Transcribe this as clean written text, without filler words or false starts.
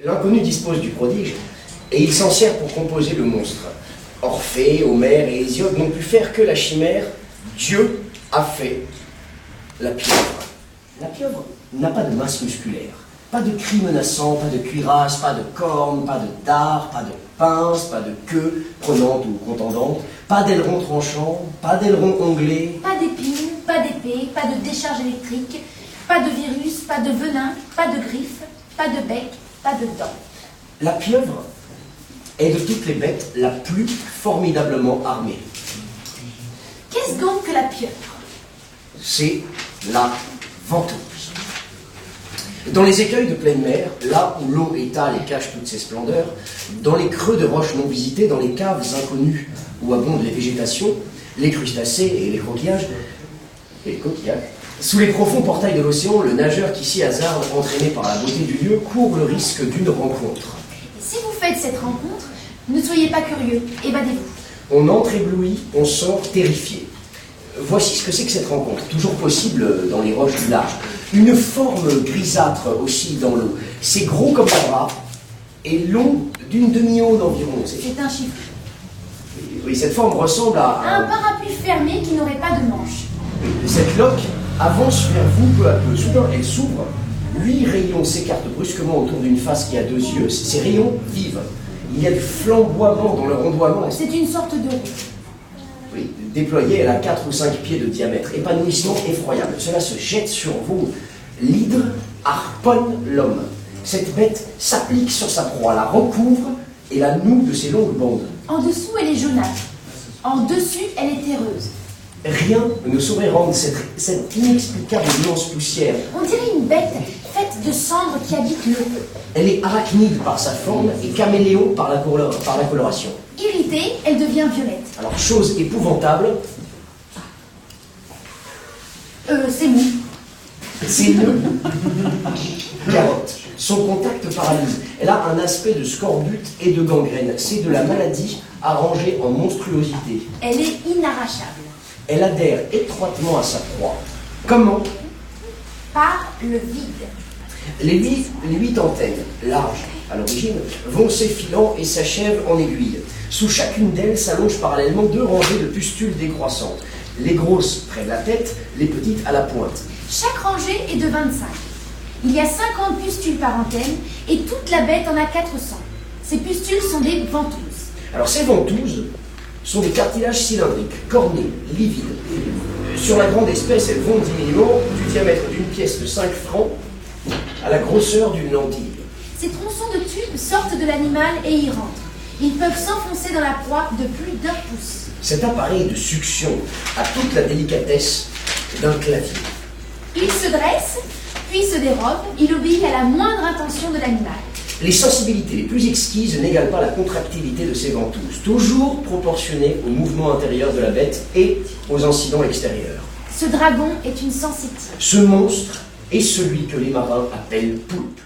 L'inconnu dispose du prodige, et il s'en sert pour composer le monstre. Orphée, Homère et Hésiode n'ont pu faire que la chimère. Dieu a fait la pieuvre. La pieuvre n'a pas de masse musculaire, pas de cris menaçants, pas de cuirasse, pas de cornes, pas de dard, pas de pince, pas de queue prenante ou contendante, pas d'aileron tranchant, pas d'aileron onglé. Pas d'épines, pas d'épée, pas de décharge électrique, pas de virus, pas de venin, pas de griffes, pas de bec, pas de dents. La pieuvre est de toutes les bêtes la plus formidablement armée. Qu'est-ce donc que la pieuvre? C'est la ventouse. Dans les écueils de pleine mer, là où l'eau étale et cache toutes ses splendeurs, dans les creux de roches non visitées, dans les caves inconnues où abondent les végétations, les crustacés et les coquillages, sous les profonds portails de l'océan, le nageur qui s'y hasarde, entraîné par la beauté du lieu, court le risque d'une rencontre. Si vous faites cette rencontre, ne soyez pas curieux, évadez-vous. On entre ébloui, on sort terrifié. Voici ce que c'est que cette rencontre, toujours possible dans les roches du large. Une forme grisâtre oscille dans l'eau. C'est gros comme un bras et long d'une demi-aune environ. C'est un chiffre. Oui, cette forme ressemble à Un parapluie fermé qui n'aurait pas de manche. Cette loque avance vers vous peu à peu. Soudain, elle s'ouvre. 8 rayons s'écartent brusquement autour d'une face qui a 2 yeux. Ces rayons vivent. Il y a du flamboiement dans le rondoiement. C'est une sorte de roue. Oui, déployée, elle a 4 ou 5 pieds de diamètre. Épanouissement effroyable. Cela se jette sur vous. L'hydre harponne l'homme. Cette bête s'applique sur sa proie, la recouvre et la noue de ses longues bandes. En dessous, elle est jaunâtre. En dessus, elle est terreuse. Rien ne saurait rendre cette inexplicable immense poussière. On dirait une bête faite de cendres qui habite l'eau. Elle est arachnide par sa forme et caméléon par la coloration. Irritée, elle devient violette. Alors, chose épouvantable, C'est mou. ses nœuds carottes. Son contact paralyse. Elle a un aspect de scorbut et de gangrène. C'est de la maladie arrangée en monstruosité. Elle est inarrachable. Elle adhère étroitement à sa proie. Comment? Par le vide. Les 8 antennes, larges à l'origine, vont s'effilant et s'achèvent en aiguille. Sous chacune d'elles s'allongent parallèlement 2 rangées de pustules décroissantes. Les grosses près de la tête, les petites à la pointe. Chaque rangée est de 25. Il y a 50 pustules par antenne et toute la bête en a 400. Ces pustules sont des ventouses. Alors ces ventouses sont des cartilages cylindriques, cornés, livides. Sur la grande espèce, elles vont diminuant du diamètre d'une pièce de 5 francs à la grosseur d'une lentille. Ces tronçons de tubes sortent de l'animal et y rentrent. Ils peuvent s'enfoncer dans la proie de plus d'1 pouce. Cet appareil de succion a toute la délicatesse d'un clavier. Il se dresse, puis se dérobe. Il obéit à la moindre intention de l'animal. Les sensibilités les plus exquises n'égalent pas la contractilité de ces ventouses, toujours proportionnées au mouvement intérieur de la bête et aux incidents extérieurs. Ce dragon est une sensitive. Ce monstre est celui que les marins appellent poulpe.